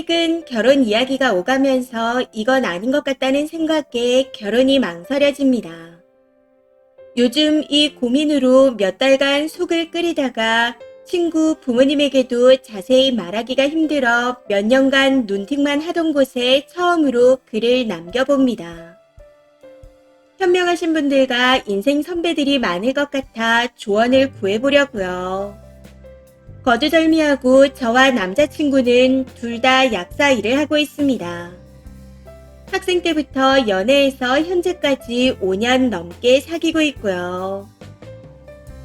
최근 결혼 이야기가 오가면서 이건 아닌 것 같다는 생각에 결혼이 망설여집니다. 요즘 이 고민으로 몇 달간 속을 끓이다가 친구 부모님에게도 자세히 말하기가 힘들어 몇 년간 눈팅만 하던 곳에 처음으로 글을 남겨봅니다. 현명하신 분들과 인생 선배들이 많을 것 같아 조언을 구해보려고요. 거두절미하고 저와 남자친구는 둘 다 약사 일을 하고 있습니다. 학생 때부터 연애해서 현재까지 5년 넘게 사귀고 있고요.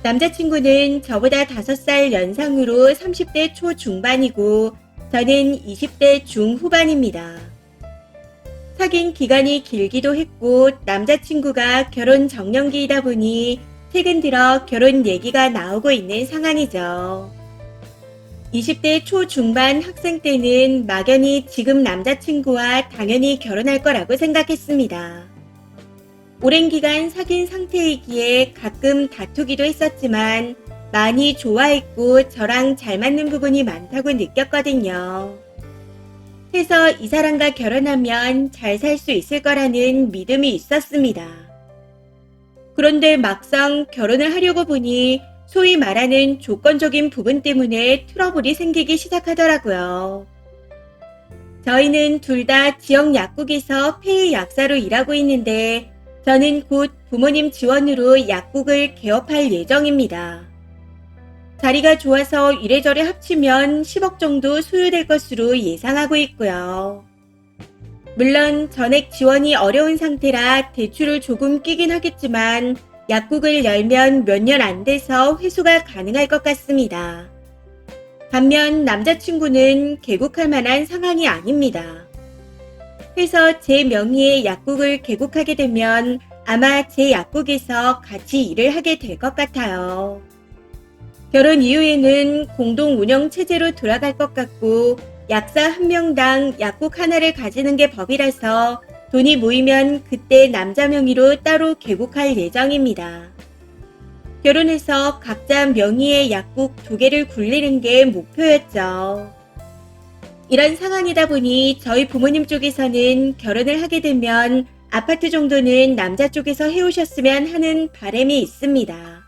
남자친구는 저보다 5살 연상으로 30대 초중반이고 저는 20대 중후반입니다. 사귄 기간이 길기도 했고 남자친구가 결혼 정년기이다 보니 최근 들어 결혼 얘기가 나오고 있는 상황이죠. 20대 초중반 학생 때는 막연히 지금 남자친구와 당연히 결혼할 거라고 생각했습니다. 오랜 기간 사귄 상태이기에 가끔 다투기도 했었지만 많이 좋아했고 저랑 잘 맞는 부분이 많다고 느꼈거든요. 해서 이 사람과 결혼하면 잘 살 수 있을 거라는 믿음이 있었습니다. 그런데 막상 결혼을 하려고 보니 소위 말하는 조건적인 부분 때문에 트러블이 생기기 시작하더라고요. 저희는 둘 다 지역 약국에서 폐의 약사로 일하고 있는데 저는 곧 부모님 지원으로 약국을 개업할 예정입니다. 자리가 좋아서 이래저래 합치면 10억 정도 소요될 것으로 예상하고 있고요. 물론 전액 지원이 어려운 상태라 대출을 조금 끼긴 하겠지만 약국을 열면 몇 년 안 돼서 회수가 가능할 것 같습니다. 반면 남자친구는 개국할 만한 상황이 아닙니다. 해서 제 명의의 약국을 개국하게 되면 아마 제 약국에서 같이 일을 하게 될 것 같아요. 결혼 이후에는 공동 운영 체제로 돌아갈 것 같고 약사 한 명당 약국 하나를 가지는 게 법이라서 돈이 모이면 그때 남자 명의로 따로 개국할 예정입니다. 결혼해서 각자 명의의 약국 2개를 굴리는 게 목표였죠. 이런 상황이다 보니 저희 부모님 쪽에서는 결혼을 하게 되면 아파트 정도는 남자 쪽에서 해오셨으면 하는 바람이 있습니다.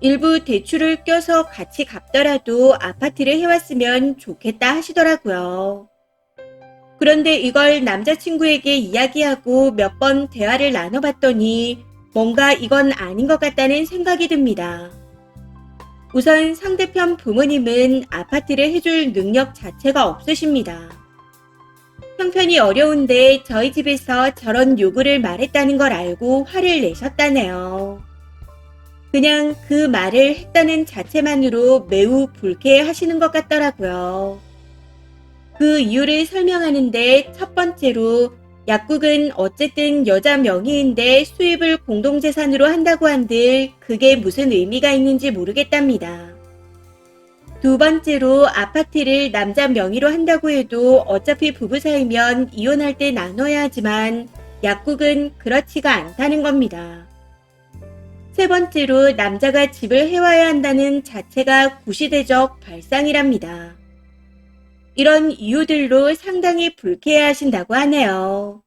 일부 대출을 껴서 같이 갚더라도 아파트를 해왔으면 좋겠다 하시더라고요. 그런데 이걸 남자친구에게 이야기하고 몇 번 대화를 나눠봤더니 뭔가 이건 아닌 것 같다는 생각이 듭니다. 우선 상대편 부모님은 아파트를 해줄 능력 자체가 없으십니다. 형편이 어려운데 저희 집에서 저런 요구를 말했다는 걸 알고 화를 내셨다네요. 그냥 그 말을 했다는 자체만으로 매우 불쾌해 하시는 것 같더라고요. 그 이유를 설명하는데 첫 번째로 약국은 어쨌든 여자 명의인데 수입을 공동재산으로 한다고 한들 그게 무슨 의미가 있는지 모르겠답니다. 두 번째로 아파트를 남자 명의로 한다고 해도 어차피 부부 사이면 이혼할 때 나눠야 하지만 약국은 그렇지가 않다는 겁니다. 세 번째로 남자가 집을 해와야 한다는 자체가 구시대적 발상이랍니다. 이런 이유들로 상당히 불쾌해하신다고 하네요.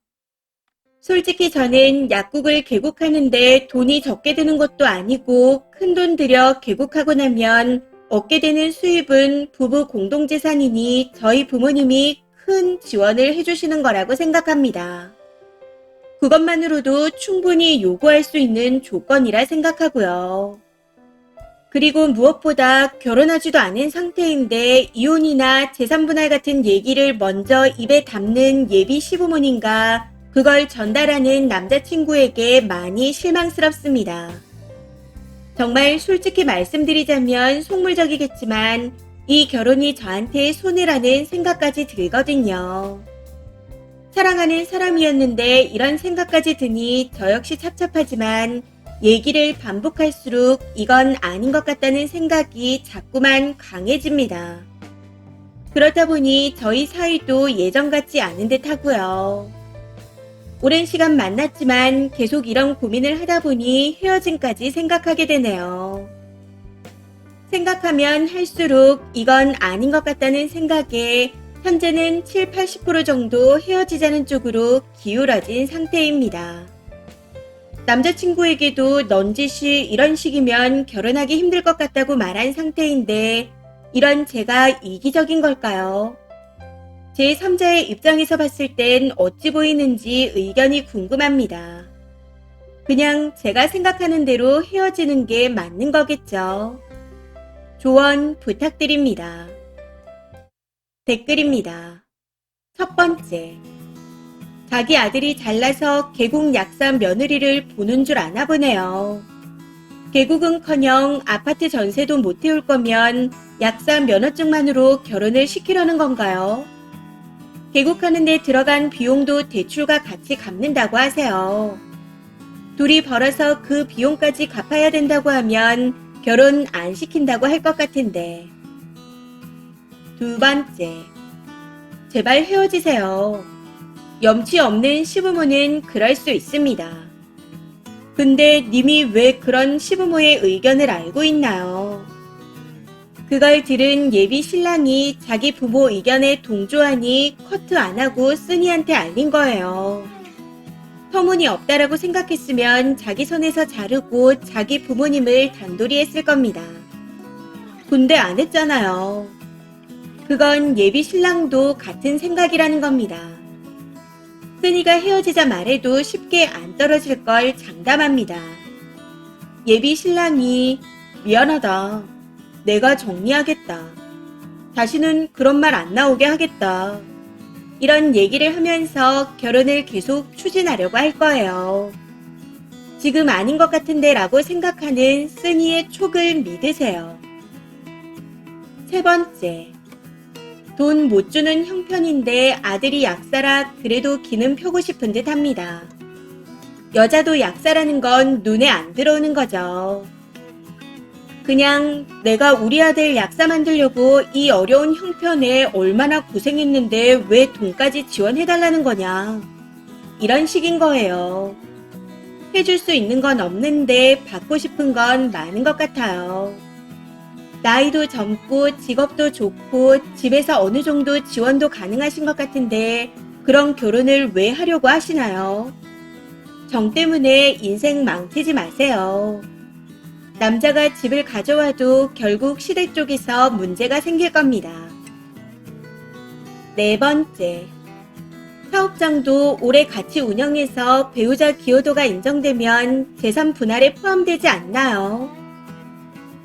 솔직히 저는 약국을 개국하는데 돈이 적게 드는 것도 아니고 큰돈 들여 개국하고 나면 얻게 되는 수입은 부부 공동재산이니 저희 부모님이 큰 지원을 해주시는 거라고 생각합니다. 그것만으로도 충분히 요구할 수 있는 조건이라 생각하고요. 그리고 무엇보다 결혼하지도 않은 상태인데 이혼이나 재산분할 같은 얘기를 먼저 입에 담는 예비 시부모님과 그걸 전달하는 남자친구에게 많이 실망스럽습니다. 정말 솔직히 말씀드리자면 속물적이겠지만 이 결혼이 저한테 손해라는 생각까지 들거든요. 사랑하는 사람이었는데 이런 생각까지 드니 저 역시 찹찹하지만 얘기를 반복할수록 이건 아닌 것 같다는 생각이 자꾸만 강해집니다. 그렇다 보니 저희 사이도 예전 같지 않은 듯 하고요. 오랜 시간 만났지만 계속 이런 고민을 하다 보니 헤어짐까지 생각하게 되네요. 생각하면 할수록 이건 아닌 것 같다는 생각에 현재는 7, 80% 정도 헤어지자는 쪽으로 기울어진 상태입니다. 남자친구에게도 넌지시 이런 식이면 결혼하기 힘들 것 같다고 말한 상태인데 이런 제가 이기적인 걸까요? 제3자의 입장에서 봤을 땐 어찌 보이는지 의견이 궁금합니다. 그냥 제가 생각하는 대로 헤어지는 게 맞는 거겠죠. 조언 부탁드립니다. 댓글입니다. 첫 번째. 자기 아들이 잘나서 계곡 약사 며느리를 보는 줄 아나 보네요. 계곡은커녕 아파트 전세도 못 태울 거면 약사 면허증만으로 결혼을 시키려는 건가요? 계곡하는 데 들어간 비용도 대출과 같이 갚는다고 하세요. 둘이 벌어서 그 비용까지 갚아야 된다고 하면 결혼 안 시킨다고 할 것 같은데. 두 번째. 제발 헤어지세요. 염치 없는 시부모는 그럴 수 있습니다. 근데 님이 왜 그런 시부모의 의견을 알고 있나요? 그걸 들은 예비 신랑이 자기 부모 의견에 동조하니 커트 안 하고 쓰니한테 알린 거예요. 터무니없다라고 생각했으면 자기 손에서 자르고 자기 부모님을 단돌이 했을 겁니다. 근데 안 했잖아요. 그건 예비 신랑도 같은 생각이라는 겁니다. 쓰니가 헤어지자 말해도 쉽게 안 떨어질 걸 장담합니다. 예비 신랑이 미안하다. 내가 정리하겠다. 다시는 그런 말 안 나오게 하겠다. 이런 얘기를 하면서 결혼을 계속 추진하려고 할 거예요. 지금 아닌 것 같은데 라고 생각하는 쓰니의 촉을 믿으세요. 세 번째. 돈 못 주는 형편인데 아들이 약사라 그래도 기는 펴고 싶은 듯 합니다. 여자도 약사라는 건 눈에 안 들어오는 거죠. 그냥 내가 우리 아들 약사 만들려고 이 어려운 형편에 얼마나 고생했는데 왜 돈까지 지원해달라는 거냐. 이런 식인 거예요. 해줄 수 있는 건 없는데 받고 싶은 건 많은 것 같아요. 나이도 젊고 직업도 좋고 집에서 어느 정도 지원도 가능하신 것 같은데 그런 결혼을 왜 하려고 하시나요? 정 때문에 인생 망치지 마세요. 남자가 집을 가져와도 결국 시댁 쪽에서 문제가 생길 겁니다. 네 번째. 사업장도 오래 같이 운영해서 배우자 기여도가 인정되면 재산 분할에 포함되지 않나요?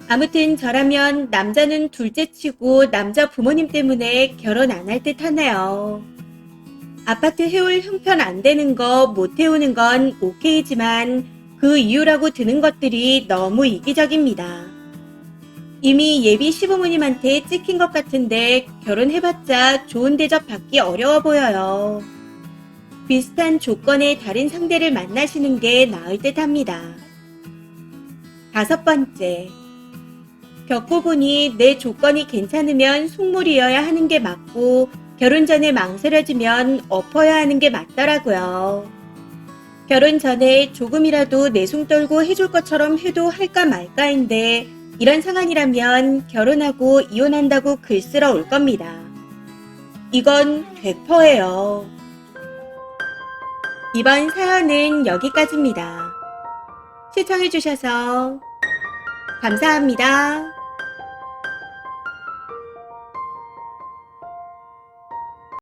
아무튼 저라면 남자는 둘째 치고 남자 부모님 때문에 결혼 안 할 듯 하네요. 아파트 해올 형편 안 되는 거 못 태우는 건 오케이지만 그 이유라고 드는 것들이 너무 이기적입니다. 이미 예비 시부모님한테 찍힌 것 같은데 결혼해봤자 좋은 대접 받기 어려워 보여요. 비슷한 조건의 다른 상대를 만나시는 게 나을 듯 합니다. 다섯 번째. 겪고 보니 내 조건이 괜찮으면 속물이어야 하는 게 맞고 결혼 전에 망설여지면 엎어야 하는 게 맞더라고요. 결혼 전에 조금이라도 내숭 떨고 해줄 것처럼 해도 할까 말까인데 이런 상황이라면 결혼하고 이혼한다고 글 쓰러 올 겁니다. 이건 100%예요. 이번 사연은 여기까지입니다. 시청해주셔서 감사합니다.